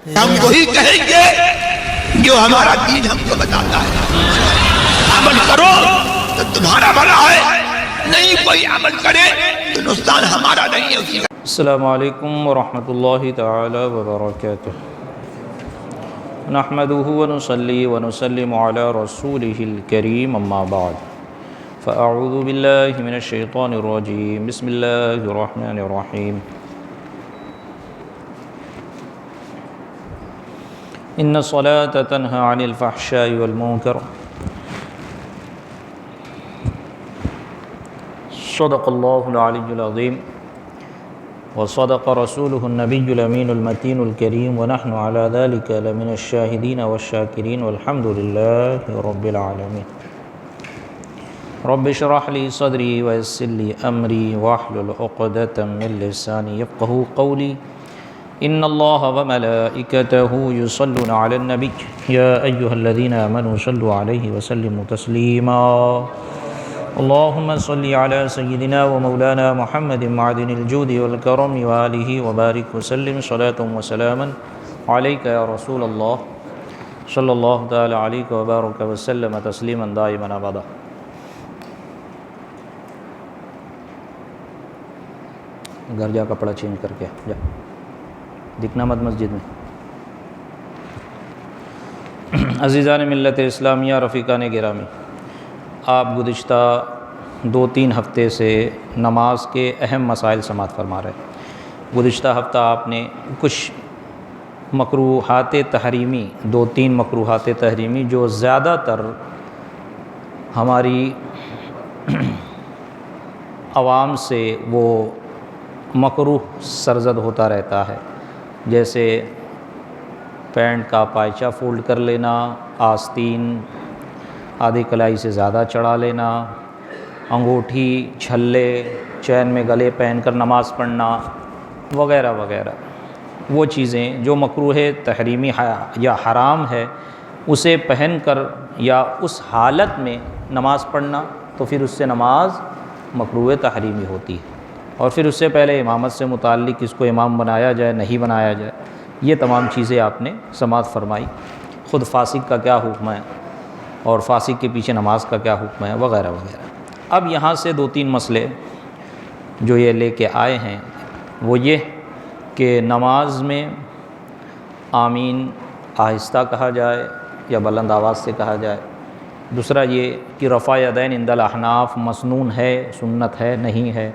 ہم وہی کہیں گے جو ہمارا دین ہم کو بتاتا ہے. عمل کرو تو تمہارا بھلا ہے، نہیں کوئی عمل کرے تو نقصان ہمارا نہیں ہے اسی کا. السلام علیکم ورحمۃ اللہ تعالی وبرکاتہ. نحمده ونصلي ونسلم على رسوله الكريم اما بعد فاعوذ بالله من الشیطان الرجیم. بسم اللہ الرحمن الرحیم. ان الصلاة تنہی عن الفحشاء والمنکر. صدق اللہ العلی العظیم وصدق رسولہ النبی الامین المتین الکریم ونحن علی ذلک لمن الشاہدین والشاکرین والحمد للہ رب العالمین. رب اشرح لی صدری ویسر لی امری واحلل عقدۃ من لسانی یفقہوا قولی. ان اللہ وملائکتہ یصلون علی النبی یا ایہا الذین آمنوا صلوا علیہ وسلموا تسلیما. اللہم صلی علی سیدنا و مولانا محمد معدن الجود والکرم وآلہ وبارک وسلم صلاة وسلاما علیک یا رسول اللہ صلی اللہ تعالی علیہ وبارک وسلم تسلیما دائما ابدا. گھر جا کپڑا چینج کر کے جا، دکھنا مت مسجد میں. عزیزان ملت اسلامیہ، رفیقان گرامی، آپ گزشتہ 2-3 ہفتے سے نماز کے اہم مسائل سماعت فرما رہے ہیں. گزشتہ ہفتہ آپ نے کچھ مکروہات تحریمی، 2-3 مکروہات تحریمی جو زیادہ تر ہماری عوام سے وہ مکروہ سرزد ہوتا رہتا ہے، جیسے پینٹ کا پائچہ فولڈ کر لینا، آستین آدھی کلائی سے زیادہ چڑھا لینا، انگوٹھی، چھلے چین میں گلے پہن کر نماز پڑھنا وغیرہ وغیرہ. وہ چیزیں جو مکروہ تحریمی یا حرام ہے اسے پہن کر یا اس حالت میں نماز پڑھنا تو پھر اس سے نماز مکروہ تحریمی ہوتی ہے. اور پھر اس سے پہلے امامت سے متعلق کس کو امام بنایا جائے نہیں بنایا جائے، یہ تمام چیزیں آپ نے سماعت فرمائی. خود فاسق کا کیا حکم ہے اور فاسق کے پیچھے نماز کا کیا حکم ہے وغیرہ وغیرہ. اب یہاں سے 2-3 مسئلے جو یہ لے کے آئے ہیں وہ یہ کہ نماز میں آمین آہستہ کہا جائے یا بلند آواز سے کہا جائے. دوسرا یہ کہ رفع یدین عند الاحناف مسنون ہے، سنت ہے نہیں ہے.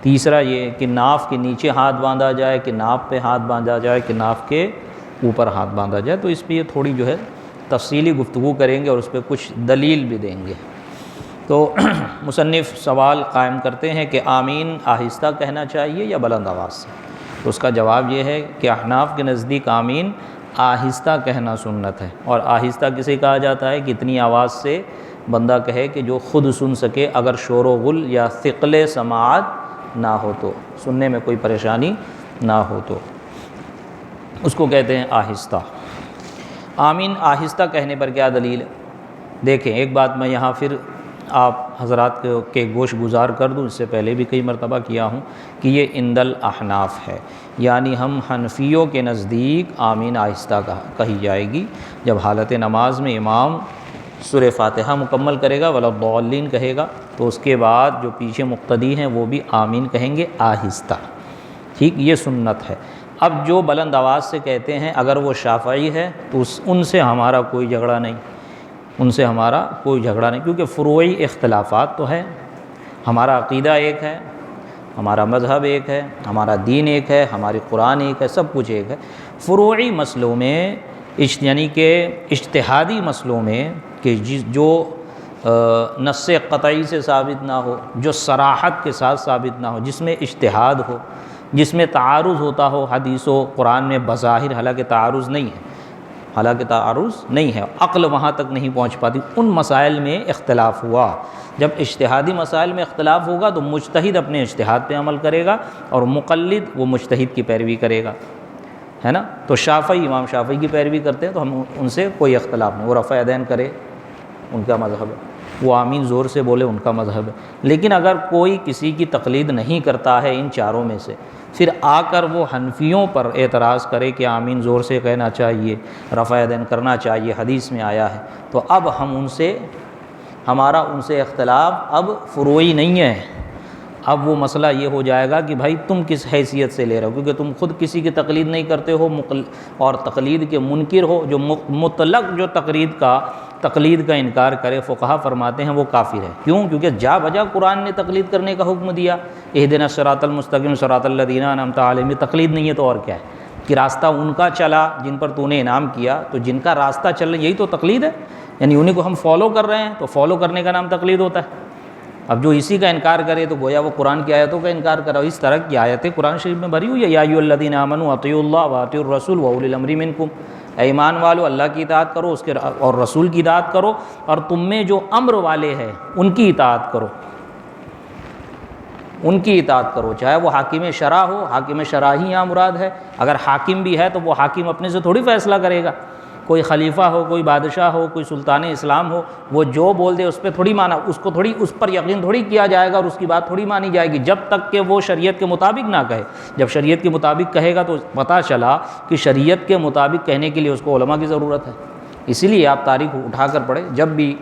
تیسرا یہ کہ ناف کے نیچے ہاتھ باندھا جائے کہ ناف پہ ہاتھ باندھا جائے کہ ناف کے اوپر ہاتھ باندھا جائے. تو اس پہ یہ تھوڑی جو ہے تفصیلی گفتگو کریں گے اور اس پہ کچھ دلیل بھی دیں گے. تو مصنف سوال قائم کرتے ہیں کہ آمین آہستہ کہنا چاہیے یا بلند آواز سے. تو اس کا جواب یہ ہے کہ احناف کے نزدیک آمین آہستہ کہنا سنت ہے. اور آہستہ کسے کہا جاتا ہے کہ اتنی آواز سے بندہ کہے کہ جو خود سن سکے، اگر شور و غل یا ثقل سماعت نہ ہو تو، سننے میں کوئی پریشانی نہ ہو تو اس کو کہتے ہیں آہستہ. آمین آہستہ کہنے پر کیا دلیل ہے؟ دیکھیں، ایک بات میں یہاں پھر آپ حضرات کے گوش گزار کر دوں، اس سے پہلے بھی کئی مرتبہ کیا ہوں کہ یہ عند الاحناف ہے، یعنی ہم حنفیوں کے نزدیک آمین آہستہ کہی جائے گی جب حالت نماز میں امام سورہ فاتحہ مکمل کرے گا ولا الضالین کہے گا تو اس کے بعد جو پیچھے مقتدی ہیں وہ بھی آمین کہیں گے آہستہ. ٹھیک، یہ سنت ہے. اب جو بلند آواز سے کہتے ہیں اگر وہ شافعی ہے تو ان سے ہمارا کوئی جھگڑا نہیں، ان سے ہمارا کوئی جھگڑا نہیں، کیونکہ فروعی اختلافات تو ہے. ہمارا عقیدہ ایک ہے، ہمارا مذہب ایک ہے، ہمارا دین ایک ہے، ہماری قرآن ایک ہے، سب کچھ ایک ہے. فروعی مسئلوں میں یعنی کہ اجتہادی مسئلوں میں کہ جو نص قطعی سے ثابت نہ ہو، جو صراحت کے ساتھ ثابت نہ ہو، جس میں اجتہاد ہو، جس میں تعارض ہوتا ہو حدیث و قرآن میں بظاہر، حالانکہ تعارض نہیں ہے، عقل وہاں تک نہیں پہنچ پاتی، ان مسائل میں اختلاف ہوا. جب اجتہادی مسائل میں اختلاف ہوگا تو مجتہد اپنے اجتہاد پہ عمل کرے گا اور مقلد وہ مجتہد کی پیروی کرے گا، ہے نا. تو شافعی، امام شافعی کی پیروی کرتے ہیں تو ہم ان سے کوئی اختلاف نہیں. وہ رفع یدین کرے ان کا مذہب ہے، وہ آمین زور سے بولے ان کا مذہب ہے. لیکن اگر کوئی کسی کی تقلید نہیں کرتا ہے ان چاروں میں سے، پھر آ کر وہ حنفیوں پر اعتراض کرے کہ آمین زور سے کہنا چاہیے، رفع یدین کرنا چاہیے، حدیث میں آیا ہے، تو اب ہمارا ان سے اختلاف اب فروعی نہیں ہے، اب وہ مسئلہ یہ ہو جائے گا کہ بھائی تم کس حیثیت سے لے رہے ہو، کیونکہ تم خود کسی کی تقلید نہیں کرتے ہو اور تقلید کے منکر ہو۔ جو مطلق جو تقلید کا انکار کرے، فقہا فرماتے ہیں وہ کافر ہے۔ کیوں؟ کیونکہ جا بجا قرآن نے تقلید کرنے کا حکم دیا، اہدنا الصراط المستقیم صراط الذین انعمت علیہم، تقلید نہیں ہے تو اور کیا ہے کہ راستہ ان کا چلا جن پر تو نے انعام کیا، تو جن کا راستہ چل رہا یہی تو تقلید ہے، یعنی انہیں کو ہم فالو کر رہے ہیں، تو فالو کرنے کا نام تقلید ہوتا ہے۔ اب جو اسی کا انکار کرے تو گویا وہ قرآن کی آیتوں کا انکار کرا۔ اس طرح کی آیتیں قرآن شریف میں بھری ہوئی ہے، یا ایھا الذین آمنوا اطیعوا اللہ واطیعوا الرسول واولی الامر منکم، اے ایمان والو اللہ کی اطاعت کرو اور رسول کی اطاعت کرو، اور تم میں جو امر والے ہیں ان کی اطاعت کرو، ان کی اطاعت کرو، چاہے وہ حاکم شرع ہو۔ حاکم شرع ہی یہاں مراد ہے، اگر حاکم بھی ہے تو وہ حاکم اپنے سے تھوڑی فیصلہ کرے گا، کوئی خلیفہ ہو، کوئی بادشاہ ہو، کوئی سلطان اسلام ہو، وہ جو بول دے اس پہ تھوڑی مانا، اس کو تھوڑی اس پر یقین تھوڑی کیا جائے گا اور اس کی بات تھوڑی مانی جائے گی، جب تک کہ وہ شریعت کے مطابق نہ کہے۔ جب شریعت کے مطابق کہے گا تو پتہ چلا کہ شریعت کے مطابق کہنے کے لیے اس کو علماء کی ضرورت ہے۔ اسی لیے آپ تاریخ اٹھا کر پڑھیں، جب بھی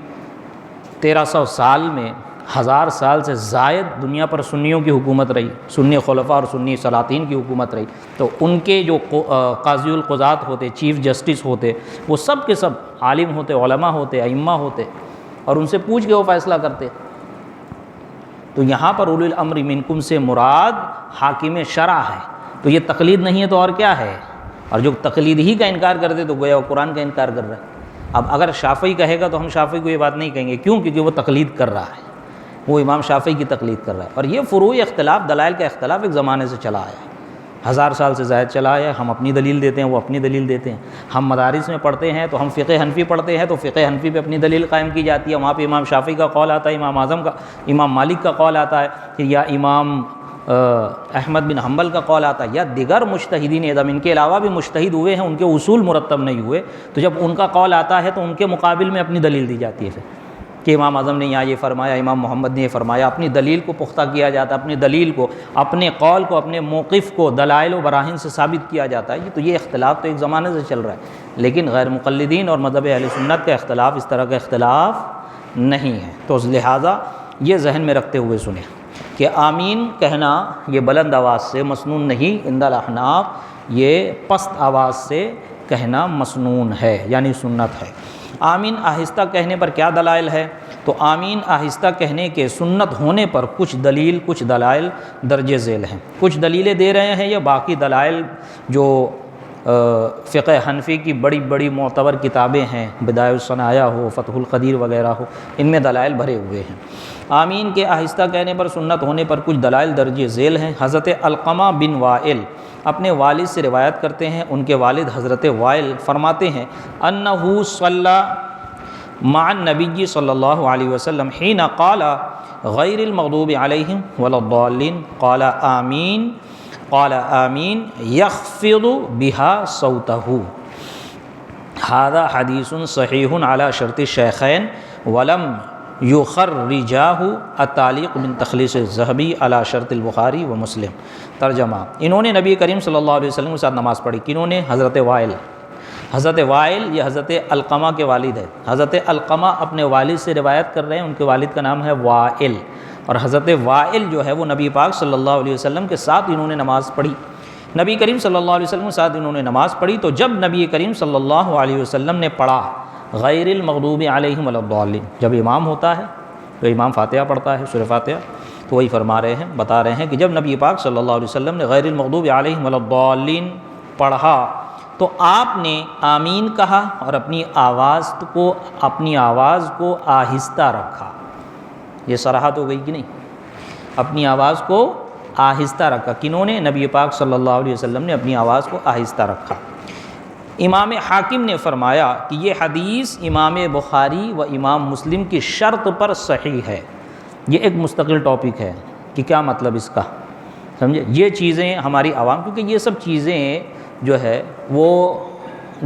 1300 سال میں 1000 سال سے زائد دنیا پر سنیوں کی حکومت رہی، سنی خلفاء اور سنی سلاطین کی حکومت رہی، تو ان کے جو قاضی القضات ہوتے، چیف جسٹس ہوتے، وہ سب کے سب عالم ہوتے، علماء ہوتے، ائمہ ہوتے، اور ان سے پوچھ کے وہ فیصلہ کرتے۔ تو یہاں پر اولی الامر منکم سے مراد حاکم شرع ہے، تو یہ تقلید نہیں ہے تو اور کیا ہے؟ اور جو تقلید ہی کا انکار کرتے تو گویا وہ قرآن کا انکار کر رہا ہے۔ اب اگر شافعی کہے گا تو ہم شافعی کو یہ بات نہیں کہیں گے، کیوں؟ کیونکہ وہ تقلید کر رہا ہے، وہ امام شافعی کی تقلید کر رہا ہے۔ اور یہ فروعی اختلاف، دلائل کا اختلاف ایک زمانے سے چلا آیا ہے، 1000 سال سے زائد چلا آیا ہے۔ ہم اپنی دلیل دیتے ہیں، وہ اپنی دلیل دیتے ہیں۔ ہم مدارس میں پڑھتے ہیں تو ہم فقہ حنفی پڑھتے ہیں، تو فقہ حنفی پہ اپنی دلیل قائم کی جاتی ہے، وہاں پہ امام شافعی کا قول آتا ہے، امام اعظم کا، امام مالک کا قول آتا ہے، یا امام احمد بن حنبل کا قول آتا ہے، یا دیگر مجتہدین اعظم، ان کے علاوہ بھی مجتہد ہوئے ہیں، ان کے اصول مرتب نہیں ہوئے، تو جب ان کا قول آتا ہے تو ان کے مقابل میں اپنی دلیل دی جاتی ہے پھر، کہ امام اعظم نے یہاں یہ فرمایا، امام محمد نے یہ فرمایا، اپنی دلیل کو پختہ کیا جاتا ہے، اپنی دلیل کو، اپنے قول کو، اپنے موقف کو دلائل و براہین سے ثابت کیا جاتا ہے۔ تو یہ اختلاف تو ایک زمانے سے چل رہا ہے، لیکن غیر مقلدین اور مذہب اہل سنت کا اختلاف اس طرح کا اختلاف نہیں ہے۔ تو لہٰذا یہ ذہن میں رکھتے ہوئے سنیں کہ آمین کہنا یہ بلند آواز سے مسنون نہیں، عند الاحناف یہ پست آواز سے کہنا مسنون ہے، یعنی سنت ہے۔ آمین آہستہ کہنے پر کیا دلائل ہے؟ تو آمین آہستہ کہنے کے سنت ہونے پر کچھ دلائل درج ذیل ہیں۔ کچھ دلیلیں دے رہے ہیں، یا باقی دلائل جو فقہ حنفی کی بڑی بڑی معتبر کتابیں ہیں، بدایع الصنایع ہو، فتح القدیر وغیرہ ہو، ان میں دلائل بھرے ہوئے ہیں۔ آمین کے آہستہ کہنے پر سنت ہونے پر کچھ دلائل درج ذیل ہیں۔ حضرت علقمہ بن وائل اپنے والد سے روایت کرتے ہیں، ان کے والد حضرت وائل فرماتے ہیں انہ صلی مع النبی صلی اللہ علیہ وسلم حین قال غیر المغضوب علیہم ولا الضالین قال آمین یخفض بها صوتہ۔ ھذا حدیث صحیح علی شرط الشیخین ولم یخرجاہ التعلیق من تخلیص الذہبی علی شرط البخاری و مسلم۔ ترجمہ، انہوں نے نبی کریم صلی اللہ علیہ وسلم کے ساتھ نماز پڑھی۔ کنہوں نے؟ حضرت وائل۔ حضرت وائل یہ حضرت علقمہ کے والد ہے۔ حضرت علقمہ اپنے والد سے روایت کر رہے ہیں، ان کے والد کا نام ہے وائل، اور حضرت وائل جو ہے وہ نبی پاک صلی اللہ علیہ وسلم کے ساتھ انہوں نے نماز پڑھی۔ نبی کریم صلی اللہ علیہ وسلم کے ساتھ انہوں نے نماز پڑھی، تو جب نبی کریم صلی اللہ علیہ وسلم نے پڑھا غیر المغضوب علیہم ولا الضالین، جب امام ہوتا ہے تو امام فاتحہ پڑھتا ہے، سورہ فاتحہ، تو وہی فرما رہے ہیں، بتا رہے ہیں کہ جب نبی پاک صلی اللہ علیہ وسلم نے غیر المغضوب علیہم ولا الضالین پڑھا تو آپ نے آمین کہا اور اپنی آواز کو آہستہ رکھا۔ یہ صراحت ہو گئی کہ نہیں؟ اپنی آواز کو آہستہ رکھا۔ کنہوں نے؟ نبی پاک صلی اللہ علیہ وسلم نے اپنی آواز کو آہستہ رکھا۔ امام حاکم نے فرمایا کہ یہ حدیث امام بخاری و امام مسلم کی شرط پر صحیح ہے۔ یہ ایک مستقل ٹاپک ہے کہ کیا مطلب اس کا، سمجھے؟ یہ چیزیں ہماری عوام، کیونکہ یہ سب چیزیں جو ہے وہ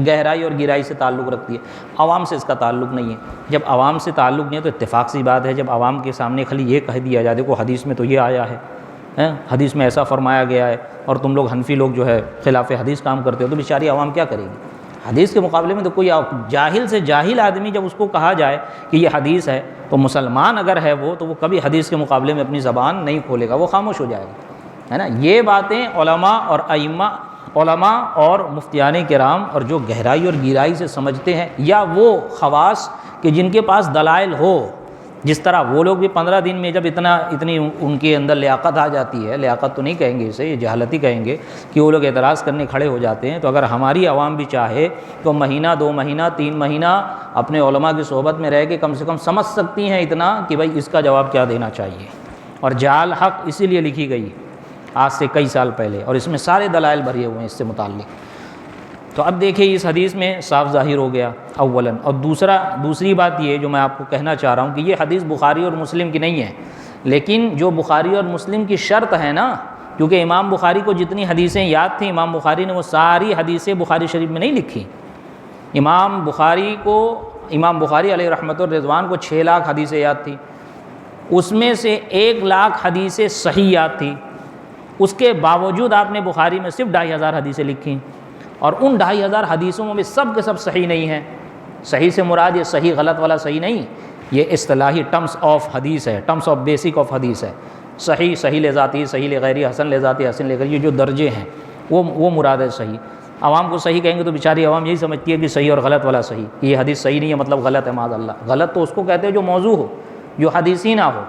گہرائی اور گہرائی سے تعلق رکھتی ہے، عوام سے اس کا تعلق نہیں ہے۔ جب عوام سے تعلق نہیں ہے تو اتفاق سی بات ہے، جب عوام کے سامنے خالی یہ کہہ دیا جائے دیکھو حدیث میں تو یہ آیا ہے، حدیث میں ایسا فرمایا گیا ہے، اور تم لوگ حنفی لوگ جو ہے خلاف حدیث کام کرتے ہو، تو بیچاری عوام کیا کرے گی؟ حدیث کے مقابلے میں تو کوئی جاہل سے جاہل آدمی جب اس کو کہا جائے کہ یہ حدیث ہے، تو مسلمان اگر ہے وہ، تو وہ کبھی حدیث کے مقابلے میں اپنی زبان نہیں کھولے گا، وہ خاموش ہو جائے گا، ہے نا۔ یہ باتیں علماء اور ائمہ، علماء اور مفتیان کرام، اور جو گہرائی اور گہرائی سے سمجھتے ہیں، یا وہ خواص کہ جن کے پاس دلائل ہو، جس طرح وہ لوگ بھی 15 دن میں جب اتنی ان کے اندر لیاقت آ جاتی ہے، لیاقت تو نہیں کہیں گے اسے، یہ جہالت ہی کہیں گے، کہ وہ لوگ اعتراض کرنے کھڑے ہو جاتے ہیں، تو اگر ہماری عوام بھی چاہے تو مہینہ 2 مہینہ 3 مہینہ اپنے علماء کی صحبت میں رہ کے کم سے کم سمجھ سکتی ہیں اتنا کہ بھائی اس کا جواب کیا دینا چاہیے۔ اور جعل حق اسی لیے لکھی گئی آج سے کئی سال پہلے، اور اس میں سارے دلائل بھرے ہوئے ہیں اس سے متعلق۔ تو اب دیکھیں اس حدیث میں صاف ظاہر ہو گیا اولاً، اور دوسری بات یہ جو میں آپ کو کہنا چاہ رہا ہوں کہ یہ حدیث بخاری اور مسلم کی نہیں ہے، لیکن جو بخاری اور مسلم کی شرط ہے نا، کیونکہ امام بخاری کو جتنی حدیثیں یاد تھیں، امام بخاری نے وہ ساری حدیثیں بخاری شریف میں نہیں لکھی۔ امام بخاری علیہ رحمۃ الرضوان کو 6 لاکھ حدیثیں یاد تھیں، اس میں سے 1 لاکھ حدیثیں صحیح یاد تھیں، اس کے باوجود آپ نے بخاری میں صرف 2500 حدیثیں لکھی، اور ان 2500 حدیثوں میں سب کے سب صحیح نہیں ہیں۔ صحیح سے مراد یہ صحیح غلط والا صحیح نہیں، یہ اصطلاحی ٹرمز آف حدیث ہے، ٹرمز آف بیسک آف حدیث ہے۔ صحیح، صحیح لذاتی، صحیح لغیری، حسن لذاتی، حسن لغیری، یہ جو درجے ہیں وہ مراد ہے صحیح۔ عوام کو صحیح کہیں گے تو بیچاری عوام یہی سمجھتی ہے کہ صحیح اور غلط والا صحیح، یہ حدیث صحیح نہیں ہے مطلب غلط ہے، معاذ اللہ۔ غلط تو اس کو کہتے ہیں جو موضوع ہو، جو حدیث ہی نہ ہو۔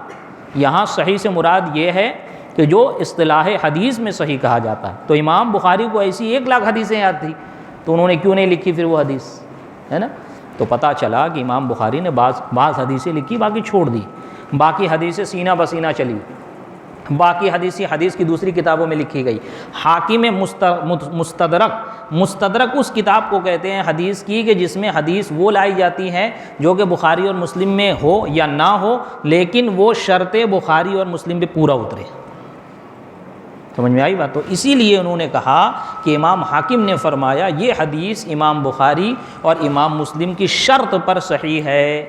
یہاں صحیح سے مراد یہ ہے کہ جو اصطلاح حدیث میں صحیح کہا جاتا ہے۔ تو امام بخاری کو ایسی 1 لاکھ حدیثیں یاد تھی، تو انہوں نے کیوں نہیں لکھی پھر وہ حدیث، ہے نا؟ تو پتہ چلا کہ امام بخاری نے بعض حدیثیں لکھی، باقی چھوڑ دی، باقی حدیثیں سینہ بسینہ چلی، باقی حدیث کی دوسری کتابوں میں لکھی گئی۔ حاکم مستدرک اس کتاب کو کہتے ہیں حدیث کی کہ جس میں حدیث وہ لائی جاتی ہے جو کہ بخاری اور مسلم میں ہو یا نہ ہو، لیکن وہ شرط بخاری اور مسلم پہ پورا اترے۔ سمجھ میں آئی بات؟ تو اسی لیے انہوں نے کہا کہ امام حاکم نے فرمایا یہ حدیث امام بخاری اور امام مسلم کی شرط پر صحیح ہے،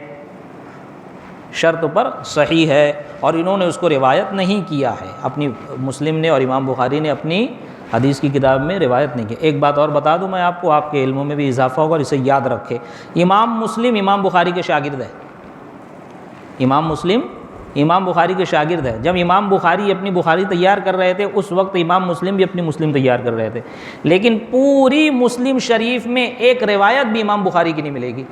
شرط پر صحیح ہے، اور انہوں نے اس کو روایت نہیں کیا ہے، اپنی مسلم نے اور امام بخاری نے اپنی حدیث کی کتاب میں روایت نہیں کی۔ ایک بات اور بتا دوں میں آپ کو، آپ کے علموں میں بھی اضافہ ہوگا اور اسے یاد رکھے، امام مسلم امام بخاری کے شاگرد ہے، امام مسلم امام بخاری کے شاگرد ہے۔ جب امام بخاری اپنی بخاری تیار کر رہے تھے اس وقت امام مسلم بھی اپنی مسلم تیار کر رہے تھے، لیکن پوری مسلم شریف میں ایک روایت بھی امام بخاری کی نہیں ملے گی،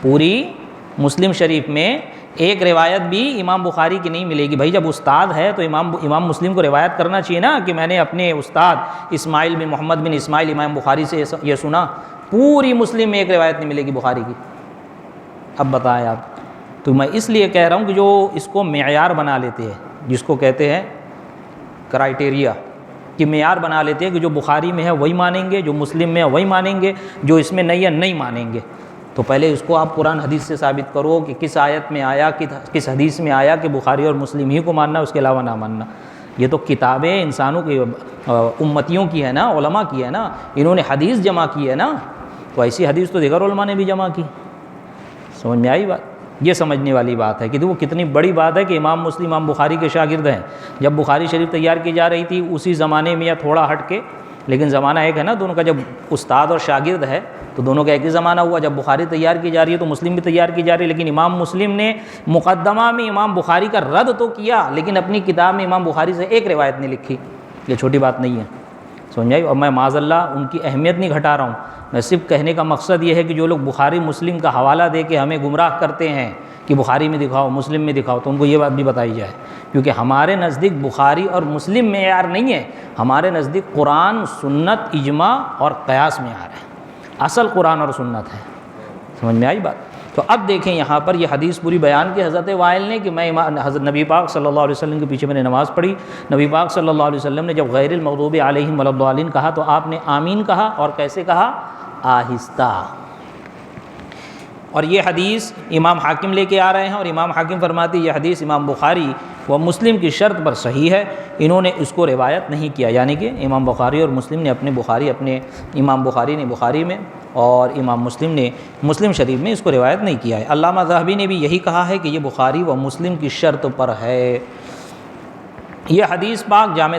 پوری مسلم شریف میں ایک روایت بھی امام بخاری کی نہیں ملے گی۔ بھائی جب استاد ہے تو امام مسلم کو روایت کرنا چاہیے نا کہ میں نے اپنے استاد اسماعیل بن محمد بن اسماعیل امام بخاری سے یہ سنا۔ پوری مسلم میں ایک روایت نہیں ملے گی بخاری کی۔ اب بتائیں آپ، تو میں اس لیے کہہ رہا ہوں کہ جو اس کو معیار بنا لیتے ہیں، جس کو کہتے ہیں کرائٹیریا، کہ معیار بنا لیتے ہیں کہ جو بخاری میں ہے وہی مانیں گے، جو مسلم میں ہے وہی مانیں گے، جو اس میں نہیں ہے نہیں مانیں گے۔ تو پہلے اس کو آپ قرآن حدیث سے ثابت کرو کہ کس آیت میں آیا، کس حدیث میں آیا کہ بخاری اور مسلم ہی کو ماننا، اس کے علاوہ نہ ماننا۔ یہ تو کتابیں انسانوں کی امتیوں کی ہے نا، علماء کی ہے نا، انہوں نے حدیث جمع کی ہے نا، تو ایسی حدیث تو دیگر علماء نے بھی جمع کی۔ سمجھ میں آئی بات؟ یہ سمجھنے والی بات ہے کہ وہ کتنی بڑی بات ہے کہ امام مسلم امام بخاری کے شاگرد ہیں۔ جب بخاری شریف تیار کی جا رہی تھی اسی زمانے میں یا تھوڑا ہٹ کے، لیکن زمانہ ایک ہے نا دونوں کا، جب استاد اور شاگرد ہے تو دونوں کا ایک ہی زمانہ ہوا۔ جب بخاری تیار کی جا رہی ہے تو مسلم بھی تیار کی جا رہی ہے، لیکن امام مسلم نے مقدمہ میں امام بخاری کا رد تو کیا، لیکن اپنی کتاب میں امام بخاری سے ایک روایت نہیں لکھی۔ یہ چھوٹی بات نہیں ہے، سمجھائی؟ اور میں معاذ اللہ ان کی اہمیت نہیں گھٹا رہا ہوں، میں صرف کہنے کا مقصد یہ ہے کہ جو لوگ بخاری مسلم کا حوالہ دے کے ہمیں گمراہ کرتے ہیں کہ بخاری میں دکھاؤ مسلم میں دکھاؤ، تو ان کو یہ بات بھی بتائی جائے، کیونکہ ہمارے نزدیک بخاری اور مسلم معیار نہیں ہے، ہمارے نزدیک قرآن، سنت، اجماع اور قیاس معیار ہے، اصل قرآن اور سنت ہے۔ سمجھ میں آئی بات؟ تو اب دیکھیں یہاں پر یہ حدیث پوری بیان کی حضرت وائل نے کہ میں حضرت نبی پاک صلی اللہ علیہ وسلم کے پیچھے میں نے نماز پڑھی، نبی پاک صلی اللہ علیہ وسلم نے جب غیر المغضوب علیہم ولا الضالین کہا تو آپ نے آمین کہا، اور کیسے کہا؟ آہستہ۔ اور یہ حدیث امام حاکم لے کے آ رہے ہیں، اور امام حاکم فرماتے یہ حدیث امام بخاری و مسلم کی شرط پر صحیح ہے، انہوں نے اس کو روایت نہیں کیا، یعنی کہ امام بخاری اور مسلم نے اپنے امام بخاری نے بخاری میں اور امام مسلم نے مسلم شریف میں اس کو روایت نہیں کیا ہے۔ علامہ ذہبی نے بھی یہی کہا ہے کہ یہ بخاری و مسلم کی شرط پر ہے۔ یہ حدیث پاک جامع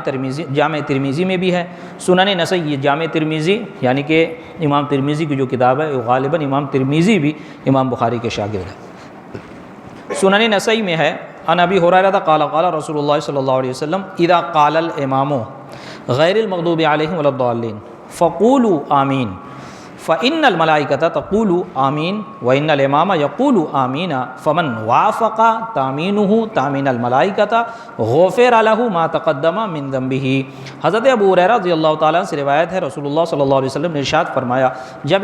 ترمذی میں بھی ہے، سنن نسائی، یہ جامع ترمذی یعنی کہ امام ترمذی کی جو کتاب ہے غالباً امام ترمذی بھی امام بخاری کے شاگرد ہے۔ سنن نسائی میں ہے عن ابی ہریرہ قال قال رسول اللہ صلی اللہ علیہ وسلم اذا قال الامام غیر المغضوب علیہم ولا الضالین فقولوا آمین فإن الملائکۃ تقول آمین وإن الامام یقول آمین فمن وافق تامینہ تامین الملائکۃ غفر له ما تقدم من ذنبہ۔ حضرت ابو ہریرہ رضی اللہ تعالیٰ سے روایت ہے، رسول اللہ صلی اللہ علیہ وسلم نے ارشاد فرمایا جب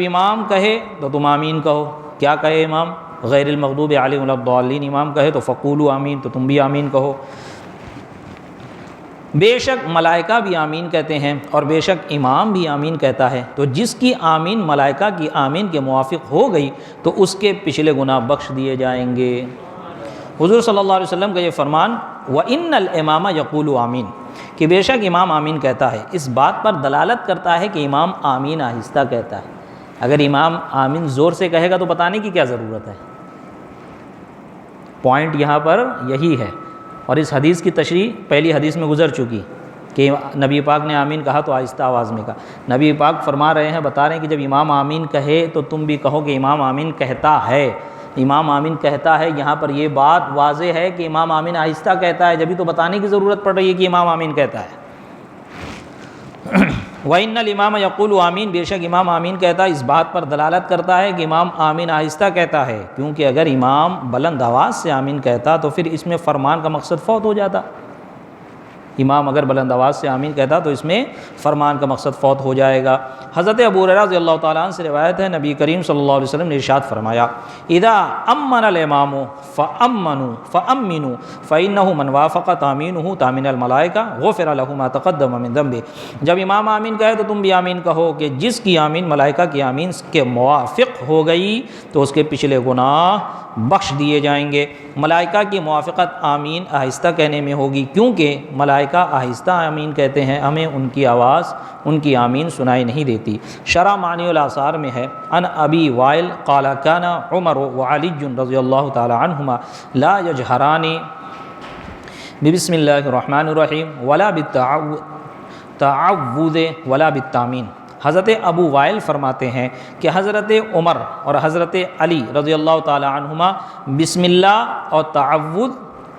امام کہے تو تم آمین کہو۔ کیا کہے امام؟ غیر المغضوب علیہم ولا الضالین امام کہے تو فقولوا آمین، تو تم بھی آمین کہو۔ بے شک ملائکہ بھی آمین کہتے ہیں اور بے شک امام بھی آمین کہتا ہے، تو جس کی آمین ملائکہ کی آمین کے موافق ہو گئی تو اس کے پچھلے گناہ بخش دیے جائیں گے۔ حضور صلی اللہ علیہ وسلم کا یہ فرمان وَإِنَّ الْإِمَامَ يَقُولُ آمین کہ بے شک امام آمین کہتا ہے، اس بات پر دلالت کرتا ہے کہ امام آمین آہستہ کہتا ہے۔ اگر امام آمین زور سے کہے گا تو بتانے کی کیا ضرورت ہے؟ پوائنٹ یہاں پر یہی ہے، اور اس حدیث کی تشریح پہلی حدیث میں گزر چکی کہ نبی پاک نے آمین کہا تو آہستہ آواز میں کہا۔ نبی پاک فرما رہے ہیں، بتا رہے ہیں کہ جب امام آمین کہے تو تم بھی کہو کہ امام آمین کہتا ہے، امام آمین کہتا ہے۔ یہاں پر یہ بات واضح ہے کہ امام آمین آہستہ کہتا ہے، جبھی تو بتانے کی ضرورت پڑ رہی ہے کہ امام آمین کہتا ہے۔ وَإِنَّ الْإِمَامَ يَقُولُ آمین بے شک امام آمین کہتا ہے، اس بات پر دلالت کرتا ہے کہ امام آمین آہستہ کہتا ہے، کیونکہ اگر امام بلند آواز سے آمین کہتا تو پھر اس میں فرمان کا مقصد فوت ہو جاتا۔ امام اگر بلند آواز سے آمین کہتا تو اس میں فرمان کا مقصد فوت ہو جائے گا۔ حضرت ابو ہریرہ رضی اللہ تعالیٰ عنہ سے روایت ہے، نبی کریم صلی اللہ علیہ وسلم نے ارشاد فرمایا اذا امن الامام فامنوا فامنوا فانه من وافق تامینہ تامین الملائکہ غفر له ما تقدم من ذنبہ۔ جب امام آمین کہے تو تم بھی آمین کہو کہ جس کی آمین ملائکہ کی آمین کے موافق ہو گئی تو اس کے پچھلے گناہ بخش دیے جائیں گے۔ ملائکہ کی موافقت آمین آہستہ کہنے میں ہوگی، کیونکہ ملائکہ آہستہ آمین کہتے ہیں، ہمیں ان کی آواز ان کی آمین سنائی نہیں دیتی۔ شرح معنی الآثار میں ہے ان ابی وائل قال کان عمر وعلی رضی اللہ تعالی عنہما لا یجہران بسم اللہ الرحمن الرحیم ولا بالتعوذ ولا بالتامین۔ حضرت ابو وائل فرماتے ہیں کہ حضرت عمر اور حضرت علی رضی اللہ تعالی عنہما بسم اللہ اور تعوذ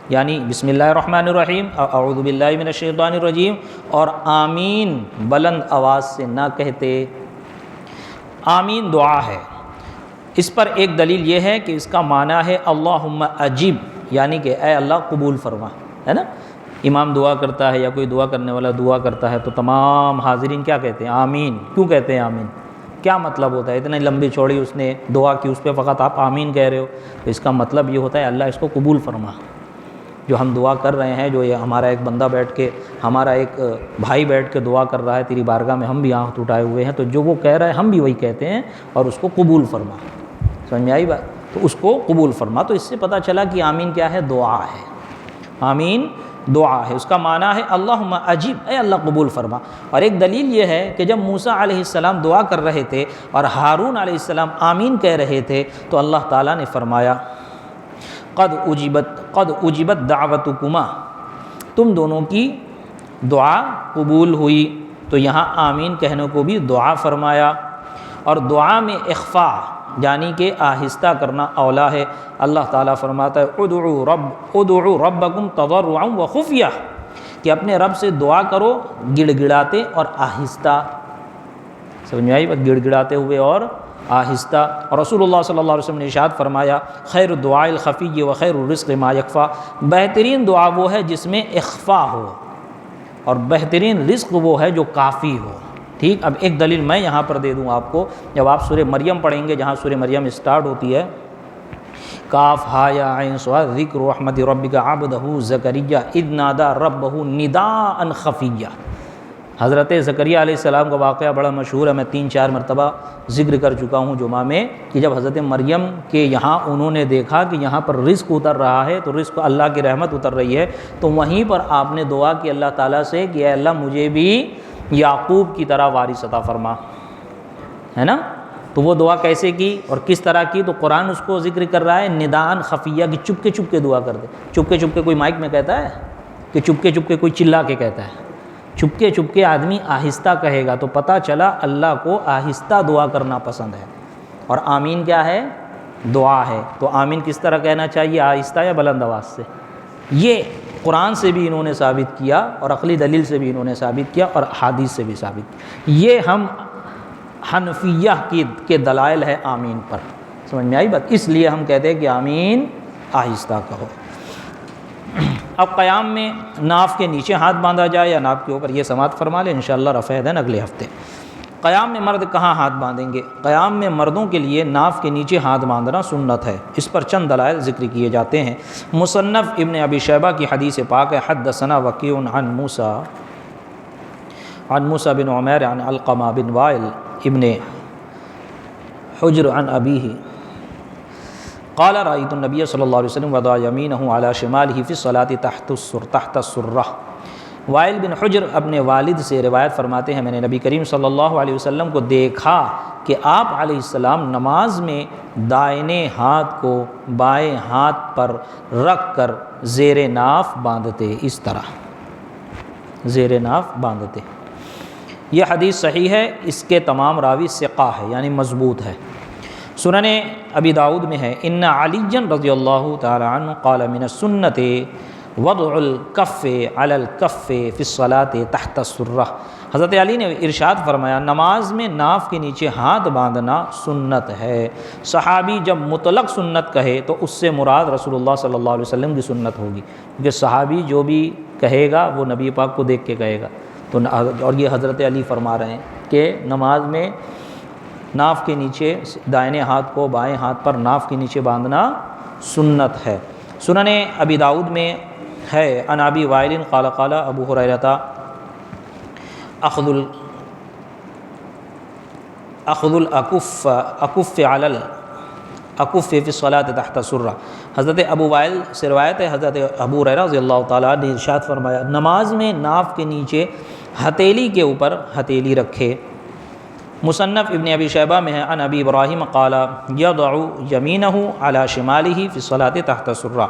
یعنی بسم اللہ الرحمن الرحیم اعوذ باللہ من الشیطان الرجیم اور آمین بلند آواز سے نہ کہتے۔ آمین دعا ہے، اس پر ایک دلیل یہ ہے کہ اس کا معنی ہے اللہم اجب، یعنی کہ اے اللہ قبول فرما، ہے نا۔ امام دعا کرتا ہے یا کوئی دعا کرنے والا دعا کرتا ہے تو تمام حاضرین کیا کہتے ہیں؟ آمین۔ کیوں کہتے ہیں آمین؟ کیا مطلب ہوتا ہے؟ اتنی لمبی چوڑی اس نے دعا کی، اس پہ فقط آپ آمین کہہ رہے ہو، تو اس کا مطلب یہ ہوتا ہے اللہ اس کو قبول فرما۔ جو ہم دعا کر رہے ہیں، جو یہ ہمارا ایک بندہ بیٹھ کے، ہمارا ایک بھائی بیٹھ کے دعا کر رہا ہے تیری بارگاہ میں، ہم بھی ہاتھ اٹھائے ہوئے ہیں، تو جو وہ کہہ رہا ہے ہم بھی وہی کہتے ہیں اور اس کو قبول فرما۔ سمجھ میں آئی بات؟ تو اس کو قبول فرما۔ تو اس سے پتہ چلا کہ آمین کیا ہے؟ دعا ہے۔ آمین دعا ہے، اس کا معنی ہے اللہم اجب، اے اللہ قبول فرما۔ اور ایک دلیل یہ ہے کہ جب موسیٰ علیہ السلام دعا کر رہے تھے اور ہارون علیہ السلام آمین کہہ رہے تھے تو اللہ تعالیٰ نے فرمایا قد اجبت دعوتکما، تم دونوں کی دعا قبول ہوئی۔ تو یہاں آمین کہنے کو بھی دعا فرمایا، اور دعا میں اخفا یعنی کہ آہستہ کرنا اولا ہے۔ اللہ تعالیٰ فرماتا ہے ادعوا ربکم تضرعا وخفیہ، کہ اپنے رب سے دعا کرو گڑ گڑاتے اور آہستہ۔ سمجھ میں آئی بات؟ گڑ گڑاتے ہوئے اور آہستہ۔ اور رسول اللہ صلی اللہ علیہ وسلم نے ارشاد فرمایا خیر الدعاء الخفی و خیر الرزق ما یکفی، بہترین دعا وہ ہے جس میں اخفا ہو، اور بہترین رزق وہ ہے جو کافی ہو۔ ٹھیک، اب ایک دلیل میں یہاں پر دے دوں آپ کو، جب آپ سورہ مریم پڑھیں گے، جہاں سورہ مریم اسٹارٹ ہوتی ہے کاف ہا یا عین صاد ذکر رحمت ربک عبدہ زکریا اذ نادی ربہ نداء خفیا۔ حضرت زکریا علیہ السلام کا واقعہ بڑا مشہور ہے، میں 3-4 مرتبہ ذکر کر چکا ہوں جمعہ میں، کہ جب حضرت مریم کے یہاں انہوں نے دیکھا کہ یہاں پر رزق اتر رہا ہے، تو رزق اللہ کی رحمت اتر رہی ہے، تو وہیں پر آپ نے دعا کی اللہ تعالیٰ سے کہ اے اللہ مجھے بھی یعقوب کی طرح وارث عطا فرما، ہے نا۔ تو وہ دعا کیسے کی اور کس طرح کی؟ تو قرآن اس کو ذکر کر رہا ہے ندان خفیہ کی، چپکے چپکے دعا کر دے۔ چپکے چپکے کوئی مائک میں کہتا ہے کہ چپکے چپکے کوئی چلا کے کہتا ہے؟ چپکے چپکے آدمی آہستہ کہے گا تو پتہ چلا اللہ کو آہستہ دعا کرنا پسند ہے۔ اور آمین کیا ہے؟ دعا ہے۔ تو آمین کس طرح کہنا چاہیے، آہستہ یا بلند آواز سے؟ یہ قرآن سے بھی انہوں نے ثابت کیا اور عقلی دلیل سے بھی انہوں نے ثابت کیا اور حدیث سے بھی ثابت کیا۔ یہ ہم حنفیہ کے دلائل ہے آمین پر، سمجھ میں آئی بات؟ اس لیے ہم کہتے ہیں کہ آمین آہستہ کہو۔ اب قیام میں ناف کے نیچے ہاتھ باندھا جائے یا ناف کے اوپر، یہ سماعت فرما لیں انشاءاللہ رفع یدین اگلے ہفتے۔ قیام میں مرد کہاں ہاتھ باندھیں گے؟ قیام میں مردوں کے لیے ناف کے نیچے ہاتھ باندھنا سنت ہے۔ اس پر چند دلائل ذکر کیے جاتے ہیں۔ مصنف ابن ابی شیبہ کی حدیث پاک ہے، حدثنا وکیع عن موسیٰ بن عمیر عن علقمہ بن وائل ابن حجر عن ابیہ قال رأیت النبی صلی اللہ علیہ وسلم وضع یمینہ علی شمالہ فی الصلاۃ تحت السرہ۔ وائل بن حجر اپنے والد سے روایت فرماتے ہیں، میں نے نبی کریم صلی اللہ علیہ وسلم کو دیکھا کہ آپ علیہ السلام نماز میں دائنے ہاتھ کو بائیں ہاتھ پر رکھ کر زیر ناف باندھتے، اس طرح زیر ناف باندھتے۔ یہ حدیث صحیح ہے، اس کے تمام راوی ثقہ ہے یعنی مضبوط ہے۔ سنن ابی داؤد میں ہے، ان علی رضی اللہ تعالی عنہ قال من السنت وضع الکف علی الکف فی الصلاۃ تحت السرہ۔ حضرت علی نے ارشاد فرمایا نماز میں ناف کے نیچے ہاتھ باندھنا سنت ہے۔ صحابی جب مطلق سنت کہے تو اس سے مراد رسول اللہ صلی اللہ علیہ وسلم کی سنت ہوگی، کیونکہ صحابی جو بھی کہے گا وہ نبی پاک کو دیکھ کے کہے گا۔ تو اور یہ حضرت علی فرما رہے ہیں کہ نماز میں ناف کے نیچے دائنے ہاتھ کو بائیں ہاتھ پر ناف کے نیچے باندھنا سنت ہے۔ سنن ابی داؤد میں ہے، عن ابی وائل قال قال ابو ہریرہ اخذ الاکف علی الاکف فی الصلاۃ تحت السرہ۔ حضرت ابو وائل سے روایت ہے، حضرت ابو ہریرہ رضی اللہ تعالیٰ نے ارشاد فرمایا نماز میں ناف کے نیچے ہتھیلی کے اوپر ہتھیلی رکھے۔ مصنف ابن ابی شیبہ میں ہے، عن ابی ابراہیم قال یضع یمینہ علی شمالہ فی الصلاۃ تحت السرہ۔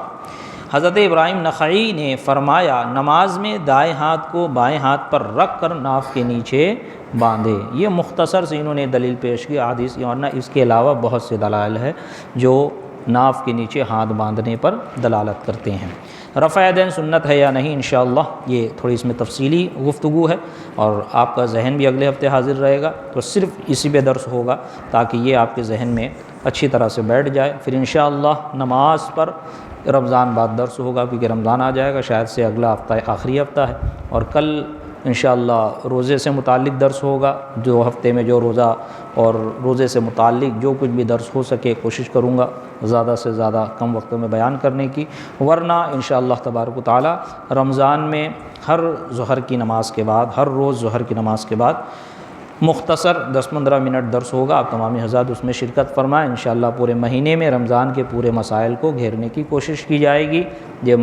حضرت ابراہیم نخعی نے فرمایا نماز میں دائیں ہاتھ کو بائیں ہاتھ پر رکھ کر ناف کے نیچے باندھے۔ یہ مختصر سے انہوں نے دلیل پیش کی حدیث، ورنہ اس کے علاوہ بہت سے دلائل ہے جو ناف کے نیچے ہاتھ باندھنے پر دلالت کرتے ہیں۔ رفع یدین سنت ہے یا نہیں انشاءاللہ یہ تھوڑی اس میں تفصیلی گفتگو ہے، اور آپ کا ذہن بھی اگلے ہفتے حاضر رہے گا، تو صرف اسی پہ درس ہوگا تاکہ یہ آپ کے ذہن میں اچھی طرح سے بیٹھ جائے۔ پھر انشاءاللہ نماز پر رمضان بعد درس ہوگا، کیونکہ رمضان آ جائے گا، شاید سے اگلا ہفتہ آخری ہفتہ ہے، اور کل انشاءاللہ روزے سے متعلق درس ہوگا۔ جو ہفتے میں جو روزہ اور روزے سے متعلق جو کچھ بھی درس ہو سکے کوشش کروں گا زیادہ سے زیادہ کم وقت میں بیان کرنے کی، ورنہ انشاءاللہ تبارک و تعالی رمضان میں ہر ظہر کی نماز کے بعد، ہر روز ظہر کی نماز کے بعد مختصر 10-15 منٹ درس ہوگا۔ آپ تمامی حضرات اس میں شرکت فرمائیں۔ انشاءاللہ پورے مہینے میں رمضان کے پورے مسائل کو گھیرنے کی کوشش کی جائے گی۔ یہ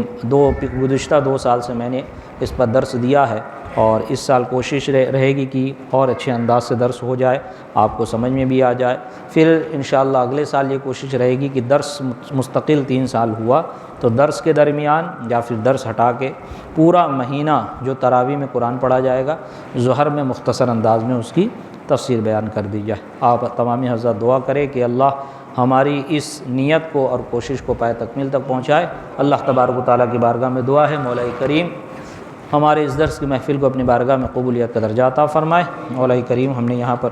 گزشتہ 2 سال سے میں نے اس پر درس دیا ہے، اور اس سال کوشش رہے گی کہ اور اچھے انداز سے درس ہو جائے، آپ کو سمجھ میں بھی آ جائے۔ پھر انشاءاللہ اگلے سال یہ کوشش رہے گی کہ درس مستقل 3 سال ہوا تو درس کے درمیان یا پھر درس ہٹا کے پورا مہینہ جو تراویح میں قرآن پڑھا جائے گا، ظہر میں مختصر انداز میں اس کی تفسیر بیان کر دی جائے۔ آپ تمامی حضرات دعا کریں کہ اللہ ہماری اس نیت کو اور کوشش کو پائے تکمیل تک پہنچائے۔ اللہ تبارک و تعالیٰ کی بارگاہ میں دعا ہے مولا کریم ہمارے اس درس کی محفل کو اپنی بارگاہ میں قبولیت کا درجہ عطا فرمائے۔ مولا کریم ہم نے یہاں پر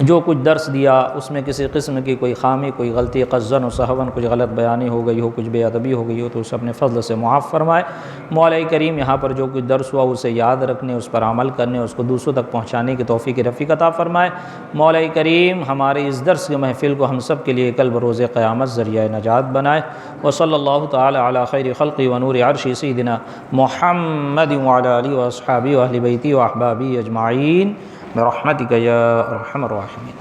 جو کچھ درس دیا اس میں کسی قسم کی کوئی خامی، کوئی غلطی، قصداً و سہواً کچھ غلط بیانی ہو گئی ہو، کچھ بے ادبی ہو گئی ہو تو اسے اپنے فضل سے معاف فرمائے۔ مولا کریم یہاں پر جو کچھ درس ہوا اسے یاد رکھنے، اس پر عمل کرنے، اس کو دوسروں تک پہنچانے کی توفیق رفیق عطا فرمائے۔ مولا کریم ہمارے اس درس کی محفل کو ہم سب کے لیے کل بروز قیامت ذریعہ نجات بنائے۔ وصلی اللہ تعالی علی خیر خلقی ونور عرشی سیدنا محمد وعلی آلہ واصحابہ واہل بیتہ واحبابہ اجمعین برحمتک یا ارحم الراحمین۔